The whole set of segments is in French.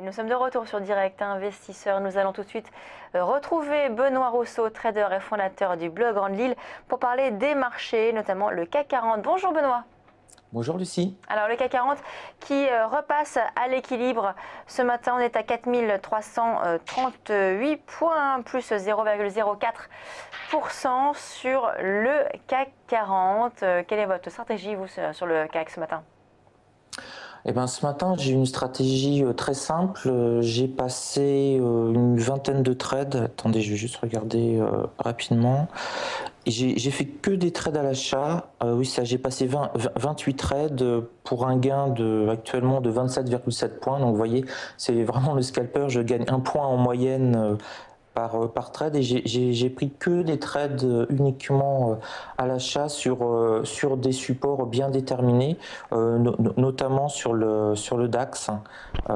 Et nous sommes de retour sur Direct Investisseur. Nous allons tout de suite retrouver Benoît Rousseau, trader et fondateur du blog Grande Lille, pour parler des marchés, notamment le CAC 40. Bonjour Benoît. Bonjour Lucie. Alors le CAC 40 qui repasse à l'équilibre. Ce matin, on est à 4338 points, plus 0,04% sur le CAC 40. Quelle est votre stratégie, vous, sur le CAC ce matin ? Eh ben, ce matin, j'ai une stratégie très simple. J'ai passé une vingtaine de trades. Attendez, je vais juste regarder rapidement. J'ai fait que des trades à l'achat. Oui, ça, j'ai passé 28 trades pour un gain actuellement de 27,7 points. Donc, vous voyez, c'est vraiment le scalper. Je gagne 1 point en moyenne par trade, et j'ai pris que des trades uniquement à l'achat sur des supports bien déterminés, notamment sur le DAX,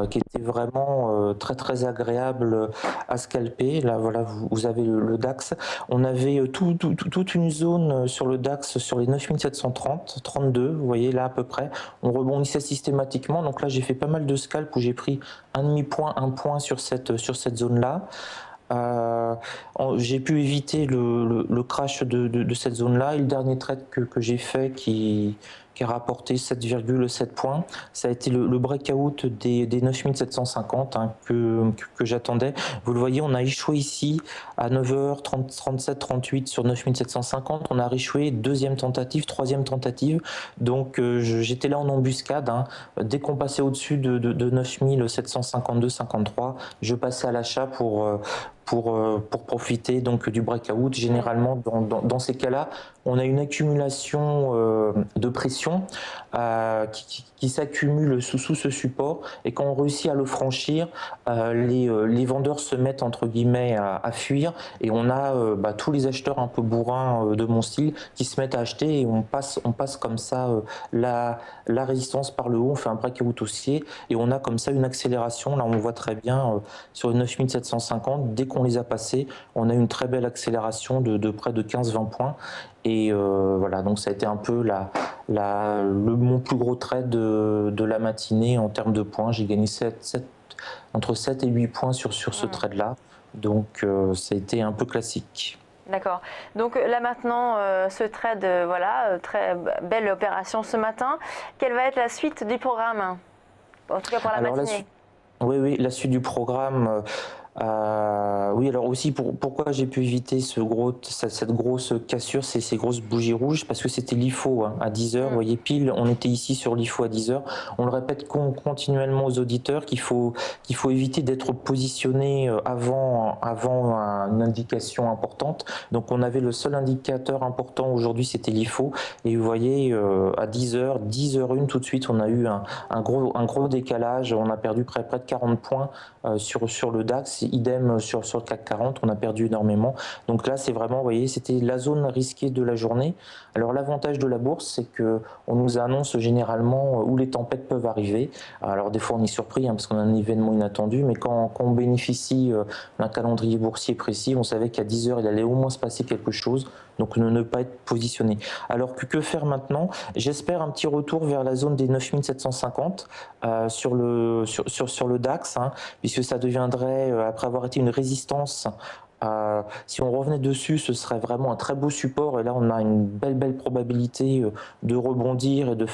qui était vraiment très agréable à scalper. Là voilà, vous avez le DAX. On avait toute une zone sur le DAX sur les 9730, 32, vous voyez là à peu près. On rebondissait systématiquement, donc là j'ai fait pas mal de scalps où j'ai pris un demi-point, 1 point sur cette zone-là. J'ai pu éviter le crash de cette zone-là, et le dernier trade que j'ai fait qui a rapporté 7,7 points, ça a été le breakout des 9750 que j'attendais. Vous le voyez, on a échoué ici à 9h37, 38 sur 9750, on a rééchoué, deuxième tentative, troisième tentative, donc j'étais là en embuscade. Dès qu'on passait au-dessus de 9752, 53, je passais à l'achat pour profiter donc du breakout. Généralement, dans ces cas-là, on a une accumulation de pression qui s'accumule sous ce support, et quand on réussit à le franchir, les vendeurs se mettent entre guillemets à fuir, et on a tous les acheteurs un peu bourrins de mon style qui se mettent à acheter, et on passe comme ça la résistance par le haut, on fait un breakout haussier, et on a comme ça une accélération. Là on voit très bien sur les 9750, dès qu'on les a passés, on a une très belle accélération de près de 15-20 points. Et voilà, donc ça a été un peu mon plus gros trade de la matinée en termes de points. J'ai gagné entre 7 et 8 points sur ce trade-là. Donc ça a été un peu classique. D'accord. Donc là maintenant, ce trade, voilà, très belle opération ce matin. Quelle va être la suite du programme ? En tout cas pour la matinée. Oui, la suite du programme. Oui, alors aussi pourquoi j'ai pu éviter cette grosse cassure, ces grosses bougies rouges, parce que c'était l'IFO à 10h. Vous voyez, pile, on était ici sur l'IFO à 10h. On le répète continuellement aux auditeurs qu'il faut éviter d'être positionné avant une indication importante. Donc on avait le seul indicateur important aujourd'hui, c'était l'IFO. Et vous voyez, à 10h, 10h01, tout de suite, on a eu un gros décalage. On a perdu près de 40 points sur le DAX. Idem sur le CAC 40, on a perdu énormément. Donc là, c'est vraiment, vous voyez, c'était la zone risquée de la journée. Alors l'avantage de la bourse, c'est que on nous annonce généralement où les tempêtes peuvent arriver. Alors des fois, on est surpris parce qu'on a un événement inattendu, mais quand on bénéficie d'un calendrier boursier précis, on savait qu'à 10h, il allait au moins se passer quelque chose. Donc ne pas être positionné. Alors que faire maintenant? J'espère un petit retour vers la zone des 9750 sur le DAX, puisque ça deviendrait, après avoir été une résistance, si on revenait dessus, ce serait vraiment un très beau support, et là on a une belle probabilité de rebondir et de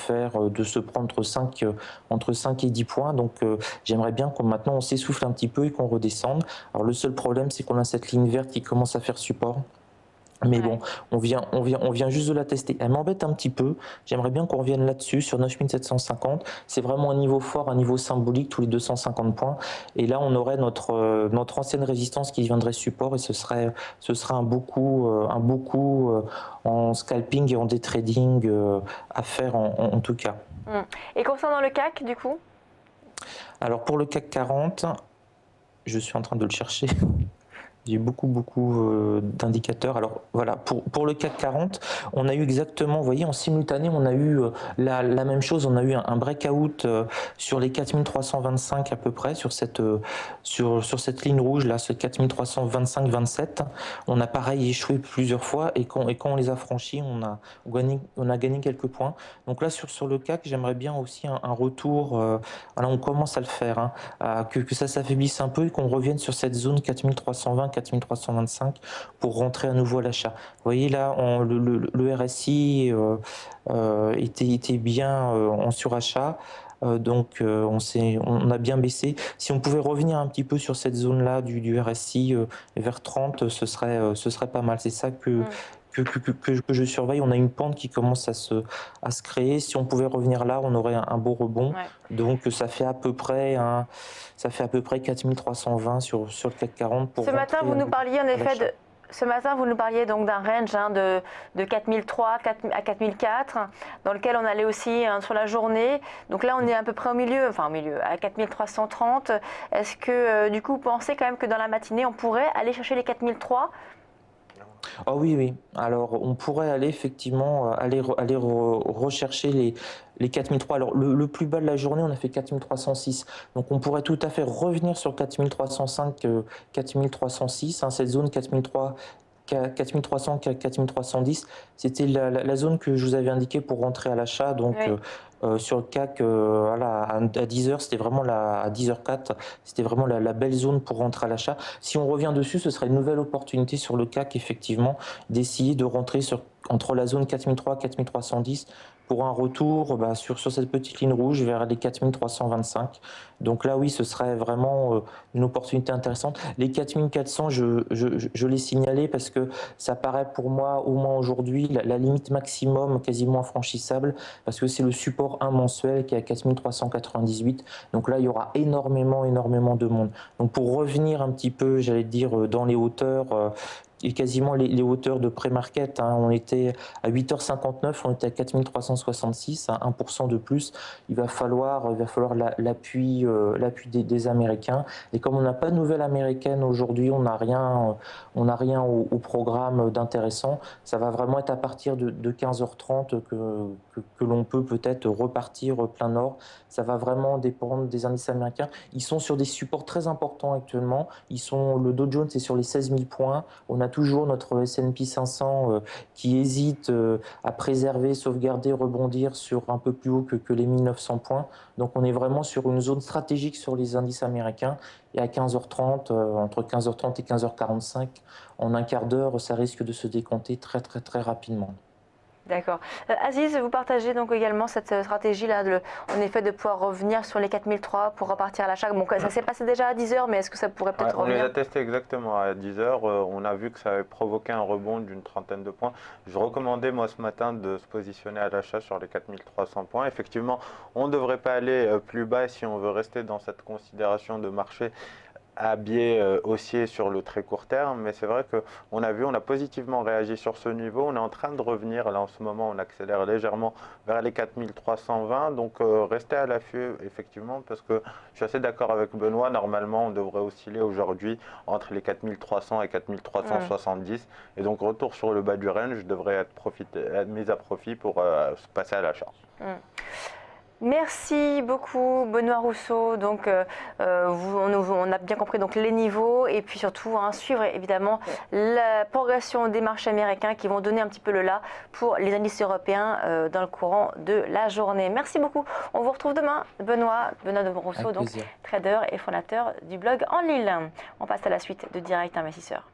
se prendre entre 5 et 10 points. Donc j'aimerais bien qu'on maintenant on s'essouffle un petit peu et qu'on redescende. Alors le seul problème, c'est qu'on a cette ligne verte qui commence à faire support. Mais bon, on vient juste de la tester. Elle m'embête un petit peu. J'aimerais bien qu'on revienne là-dessus, sur 9750. C'est vraiment un niveau fort, un niveau symbolique, tous les 250 points. Et là, on aurait notre ancienne résistance qui deviendrait support, et ce serait un beau coup en scalping et en day trading à faire en tout cas. Et concernant le CAC, du coup? Alors pour le CAC 40, je suis en train de le chercher. J'ai beaucoup d'indicateurs. Alors voilà, pour le CAC 40, on a eu exactement, vous voyez, en simultané, on a eu la même chose. On a eu un breakout sur les 4325 à peu près, sur sur cette ligne rouge là, ce 4325-27. On a pareil échoué plusieurs fois et quand on les a franchis, on a gagné quelques points. Donc là, sur le CAC, j'aimerais bien aussi un retour. Voilà, on commence à le faire, hein, que ça s'affaiblisse un peu et qu'on revienne sur cette zone 4320-4325 pour rentrer à nouveau à l'achat. Vous voyez là, le RSI était bien en surachat. On a bien baissé. Si on pouvait revenir un petit peu sur cette zone-là du RSI vers 30, ce serait pas mal. C'est ça que je surveille. On a une pente qui commence à se créer. Si on pouvait revenir là, on aurait un beau rebond. Ouais. Donc ça fait à peu près 4320 sur le CAC 40 pour Ce matin, vous nous parliez en effet ce matin, vous nous parliez donc d'un range de 4003 à 4004, dans lequel on allait aussi sur la journée. Donc là, on est à peu près au milieu, à 4330. Est-ce que du coup, vous pensez quand même que dans la matinée, on pourrait aller chercher les 4003 ? Ah oui. Alors, on pourrait aller effectivement rechercher les 4003. Alors, le plus bas de la journée, on a fait 4306. Donc, on pourrait tout à fait revenir sur 4305, 4306, hein, cette zone 4300, 4310, c'était la zone que je vous avais indiquée pour rentrer à l'achat. Donc, oui. sur le CAC, à 10h, c'était vraiment à 10h04, c'était vraiment la belle zone pour rentrer à l'achat. Si on revient dessus, ce serait une nouvelle opportunité sur le CAC, effectivement, d'essayer de rentrer entre la zone 4003 et 4310 pour un retour sur cette petite ligne rouge vers les 4325. Donc là, oui, ce serait vraiment une opportunité intéressante. Les 4400, je l'ai signalé parce que ça paraît pour moi, au moins aujourd'hui, la limite maximum quasiment infranchissable, parce que c'est le support 1 mensuel qui est à 4398. Donc là, il y aura énormément de monde. Donc pour revenir un petit peu, j'allais dire, dans les hauteurs, et quasiment les hauteurs de pré-market, hein. On était à 8h59, on était à 4366, à 1% de plus. Il va falloir l'appui des Américains. Et comme on n'a pas de nouvelle américaine aujourd'hui, on n'a rien au programme d'intéressant. Ça va vraiment être à partir de 15h30 que l'on peut peut-être repartir plein nord. Ça va vraiment dépendre des indices américains. Ils sont sur des supports très importants actuellement. Le Dow Jones est sur les 16 000 points. On a toujours notre S&P 500 qui hésite à préserver, sauvegarder, rebondir sur un peu plus haut que les 1900 points. Donc on est vraiment sur une zone stratégique sur les indices américains. Et à 15h30, entre 15h30 et 15h45, en un quart d'heure, ça risque de se décompter très rapidement. D'accord. Aziz, vous partagez donc également cette stratégie-là, en effet, de pouvoir revenir sur les 4003 pour repartir à l'achat. Bon, ça s'est passé déjà à 10h, mais est-ce que ça pourrait peut-être revenir ? On les a testés exactement à 10h. On a vu que ça avait provoqué un rebond d'une trentaine de points. Je recommandais, moi, ce matin, de se positionner à l'achat sur les 4300 points. Effectivement, on ne devrait pas aller plus bas si on veut rester dans cette considération de marché à biais haussier sur le très court terme, mais c'est vrai qu'on a positivement réagi sur ce niveau. On est en train de revenir, là en ce moment on accélère légèrement vers les 4320, donc restez à l'affût effectivement, parce que je suis assez d'accord avec Benoît, normalement on devrait osciller aujourd'hui entre les 4300 et 4370, et donc retour sur le bas du range devrait être mis à profit pour passer à l'achat. Merci beaucoup Benoît Rousseau. Donc on a bien compris donc les niveaux et puis surtout suivre évidemment la progression des marchés américains qui vont donner un petit peu le là pour les indices européens dans le courant de la journée. Merci beaucoup. On vous retrouve demain. Benoît Rousseau, donc trader et fondateur du blog En Ligne. On passe à la suite de Direct Investisseur.